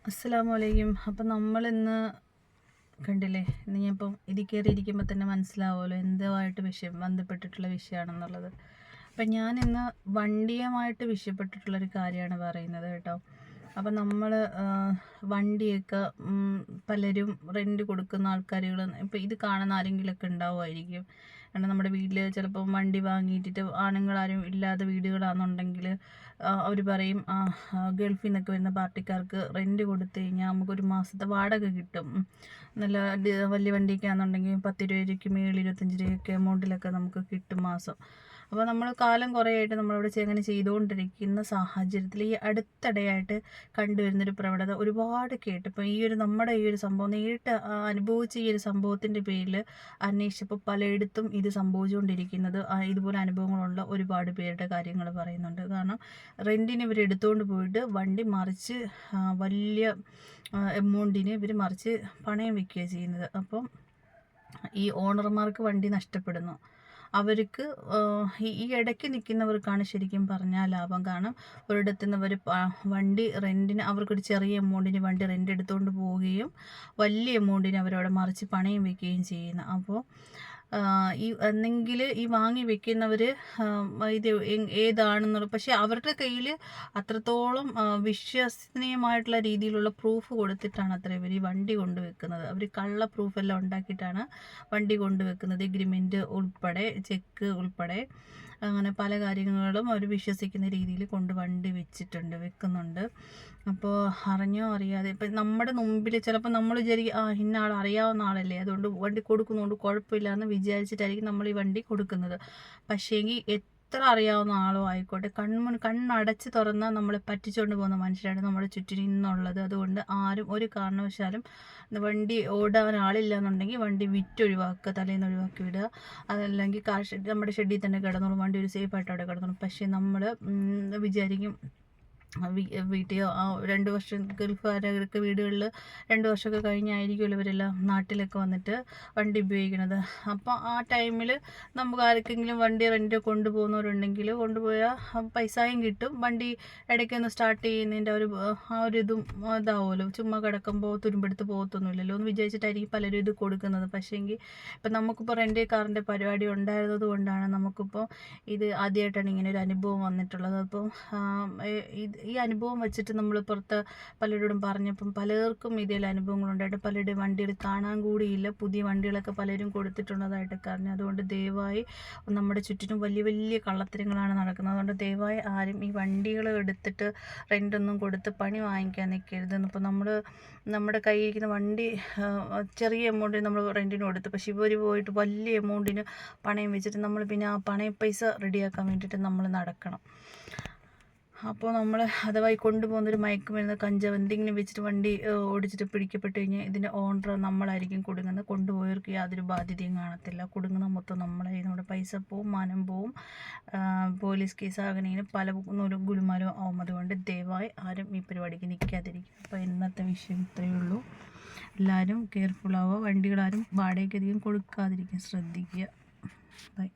അസ്സലാമലൈക്കും. അപ്പം നമ്മളിന്ന് കണ്ടില്ലേ, ഇന്ന് ഞാൻ ഇപ്പം ഇതിൽ കയറിയിരിക്കുമ്പോൾ തന്നെ മനസ്സിലാവുമല്ലോ എന്തുമായിട്ട് ബന്ധപ്പെട്ടിട്ടുള്ള വിഷയമാണെന്നുള്ളത്. അപ്പം ഞാനിന്ന് വണ്ടിയുമായിട്ട് വിഷയപ്പെട്ടിട്ടുള്ളൊരു കാര്യമാണ് പറയുന്നത് കേട്ടോ. അപ്പം നമ്മൾ വണ്ടിയൊക്കെ പലരും റെൻറ്റ് കൊടുക്കുന്ന ആൾക്കാരുകൾ ഇപ്പം ഇത് കാണുന്ന ആരെങ്കിലുമൊക്കെ ഉണ്ടാവുമായിരിക്കും. കാരണം നമ്മുടെ വീട്ടിൽ ചിലപ്പോൾ വണ്ടി വാങ്ങിയിട്ടിട്ട് ആണുങ്ങളാരും ഇല്ലാത്ത വീടുകളാണെന്നുണ്ടെങ്കിൽ അവർ പറയും ഗൾഫിൽ നിന്നൊക്കെ വരുന്ന പാർട്ടിക്കാർക്ക് റെൻറ്റ് കൊടുത്തു കഴിഞ്ഞാൽ നമുക്കൊരു മാസത്തെ വാടക കിട്ടും. നല്ല വലിയ വണ്ടിയൊക്കെ ആണെന്നുണ്ടെങ്കിൽ 10 രൂപയ്ക്ക് മേളിൽ 25 രൂപയൊക്കെ എമൗണ്ടിലൊക്കെ നമുക്ക് കിട്ടും മാസം. അപ്പോൾ നമ്മൾ കാലം കുറേ ആയിട്ട് നമ്മളിവിടെ അങ്ങനെ ചെയ്തുകൊണ്ടിരിക്കുന്ന സാഹചര്യത്തിൽ ഈ അടുത്തിടെയായിട്ട് കണ്ടുവരുന്നൊരു പ്രവണത ഒരുപാട് കേട്ട് ഇപ്പോൾ നമ്മുടെ ഈ ഒരു സംഭവം നേരിട്ട് അനുഭവിച്ച ഈ ഒരു സംഭവത്തിൻ്റെ പേരിൽ അന്വേഷിച്ചപ്പോൾ പലയിടത്തും ഇത് സംഭവിച്ചുകൊണ്ടിരിക്കുന്നത് ഇതുപോലെ അനുഭവങ്ങളുള്ള ഒരുപാട് പേരുടെ കാര്യങ്ങൾ പറയുന്നുണ്ട്. കാരണം റെൻറ്റിന് ഇവർ എടുത്തുകൊണ്ട് പോയിട്ട് വണ്ടി മറിച്ച് വലിയ എമൗണ്ടിന് ഇവർ മറിച്ച് പണയം വയ്ക്കുകയാണ് ചെയ്യുന്നത്. അപ്പം ഈ ഓണർമാർക്ക് വണ്ടി നഷ്ടപ്പെടുന്നു. അവർക്ക് ഈ ഇടയ്ക്ക് നിൽക്കുന്നവർക്കാണ് ശരിക്കും പറഞ്ഞാൽ ലാഭം. കാരണം ഒരിടത്തു നിന്ന് അവർ വണ്ടി റെൻറ്റിന് അവർക്കൊരു ചെറിയ എമൗണ്ടിന് വണ്ടി റെൻ്റ് എടുത്തുകൊണ്ട് പോവുകയും വലിയ എമൗണ്ടിന് അവരവിടെ മറിച്ച് പണയം വയ്ക്കുകയും ചെയ്യുന്നു. അപ്പോൾ ഈ വാങ്ങി വെക്കുന്നവർ ഇത് ഏതാണെന്നുള്ള, പക്ഷേ അവരുടെ കയ്യിൽ അത്രത്തോളം വിശ്വസനീയമായിട്ടുള്ള രീതിയിലുള്ള പ്രൂഫ് കൊടുത്തിട്ടാണ് അത്ര ഇവർ ഈ വണ്ടി കൊണ്ടുവെക്കുന്നത്. അവർ കള്ള പ്രൂഫെല്ലാം ഉണ്ടാക്കിയിട്ടാണ് വണ്ടി കൊണ്ടുവെക്കുന്നത്. എഗ്രിമെൻറ്റ് ഉൾപ്പെടെ, ചെക്ക് ഉൾപ്പെടെ, അങ്ങനെ പല കാര്യങ്ങളും അവർ വിശ്വസിക്കുന്ന രീതിയിൽ വണ്ടി വെക്കുന്നുണ്ട്. അപ്പോൾ അറിഞ്ഞോ അറിയാതെ ഇപ്പം നമ്മുടെ മുമ്പിൽ ചിലപ്പോൾ നമ്മൾ വിചാരിക്കും ഇന്ന ആൾ അറിയാവുന്ന ആളല്ലേ, അതുകൊണ്ട് വണ്ടി കൊടുക്കുന്നതുകൊണ്ട് കുഴപ്പമില്ല എന്ന് വിചാരിച്ചിട്ടായിരിക്കും നമ്മൾ ഈ വണ്ടി കൊടുക്കുന്നത്. പക്ഷേങ്കിൽ എത്ര അറിയാവുന്ന ആളോ ആയിക്കോട്ടെ, കണ്ണടച്ച് തുറന്നാൽ നമ്മളെ പറ്റിച്ചുകൊണ്ട് പോകുന്ന മനുഷ്യരാണ് നമ്മുടെ ചുറ്റിനും ഇന്നുള്ളത്. അതുകൊണ്ട് ആരും ഒരു കാരണവശാലും വണ്ടി ഓടാൻ ആളില്ല എന്നുണ്ടെങ്കിൽ വണ്ടി വിറ്റൊഴിവാക്കുക, തലേന്ന് ഒഴിവാക്കി വിടുക. അതല്ലെങ്കിൽ നമ്മുടെ ഷെഡിൽ തന്നെ കിടന്നോളും, വണ്ടി ഒരു സേഫായിട്ട് അവിടെ കിടന്നോളും. പക്ഷേ നമ്മൾ വിചാരിക്കും വീട്ടിൽ 2 വർഷം ഗൾഫുകാരൊക്കെ വീടുകളിൽ 2 വർഷമൊക്കെ കഴിഞ്ഞായിരിക്കുമല്ലോ ഇവരെല്ലാം നാട്ടിലൊക്കെ വന്നിട്ട് വണ്ടി ഉപയോഗിക്കുന്നത്. അപ്പോൾ ആ ടൈമിൽ നമുക്ക് ആർക്കെങ്കിലും വണ്ടി റെൻറ്റ് കൊണ്ടുപോകുന്നവരുണ്ടെങ്കിൽ കൊണ്ടുപോയാൽ പൈസയും കിട്ടും. വണ്ടി ഇടയ്ക്കൊന്ന് സ്റ്റാർട്ട് ചെയ്യുന്നതിൻ്റെ ഒരു ഇതും ഇതാവുമല്ലോ. ചുമ്മാ കിടക്കുമ്പോൾ തുരുമ്പെടുത്ത് പോകത്തൊന്നുമില്ലല്ലോ എന്ന് വിചാരിച്ചിട്ടായിരിക്കും പലരും ഇത് കൊടുക്കുന്നത്. പക്ഷേങ്കിൽ ഇപ്പം നമുക്കിപ്പോൾ റെൻറ്റ് കാറിൻ്റെ പരിപാടി ഉണ്ടായിരുന്നത് കൊണ്ടാണ് നമുക്കിപ്പോൾ ഇത് ആദ്യമായിട്ടാണ് ഇങ്ങനെ ഒരു അനുഭവം വന്നിട്ടുള്ളത്. അപ്പോൾ ഈ അനുഭവം വെച്ചിട്ട് നമ്മൾ പുറത്ത് പലരോടും പറഞ്ഞപ്പം പലർക്കും ഇതിൽ അനുഭവങ്ങളുണ്ടായിട്ട് പലരുടെയും വണ്ടികൾ കാണാൻ കൂടിയില്ല. പുതിയ വണ്ടികളൊക്കെ പലരും കൊടുത്തിട്ടുള്ളതായിട്ടൊക്കെ അറിഞ്ഞു. അതുകൊണ്ട് ദയവായി നമ്മുടെ ചുറ്റിനും വലിയ വലിയ കള്ളത്തരങ്ങളാണ് നടക്കുന്നത്. അതുകൊണ്ട് ദയവായി ആരും ഈ വണ്ടികൾ എടുത്തിട്ട് റെൻ്റൊന്നും കൊടുത്ത് പണി വാങ്ങിക്കാൻ നിൽക്കരുത്. ഇപ്പോൾ നമ്മുടെ കയ്യിരിക്കുന്ന വണ്ടി ചെറിയ എമൗണ്ടിന് നമ്മൾ റെൻറ്റിന് കൊടുത്തു, പക്ഷേ ഇവർ പോയിട്ട് വലിയ എമൗണ്ടിന് പണയം വെച്ചിട്ട് നമ്മൾ പിന്നെ ആ പണയ പൈസ റെഡിയാക്കാൻ വേണ്ടിയിട്ട് നമ്മൾ നടക്കണം. അപ്പോൾ നമ്മൾ അഥവാ കൊണ്ടുപോകുന്നൊരു മയക്കുമരുന്ന്, കഞ്ചാവ് എന്തെങ്കിലും വെച്ചിട്ട് വണ്ടി ഓടിച്ചിട്ട് പിടിക്കപ്പെട്ട് കഴിഞ്ഞാൽ ഇതിൻ്റെ ഓണർ നമ്മളായിരിക്കും കുടുങ്ങുന്നത്. കൊണ്ടുപോയവർക്ക് യാതൊരു ബാധ്യതയും കാണത്തില്ല. കുടുങ്ങുന്ന മൊത്തം നമ്മളായി, നമ്മുടെ പൈസ പോവും, മാനം പോവും, പോലീസ് കേസ് അങ്ങനെ പല ഗുലുമാലും ആവും. അതുകൊണ്ട് ദയവായി ആരും ഈ പരിപാടിക്ക് നിൽക്കാതിരിക്കും. അപ്പോൾ ഇന്നത്തെ വിഷയം ഇത്രയേ ഉള്ളൂ. എല്ലാവരും കെയർഫുള്ളാവുക. വണ്ടികളാരും വാടകയ്ക്ക് അധികം കൊടുക്കാതിരിക്കാൻ ശ്രദ്ധിക്കുക. ബൈ.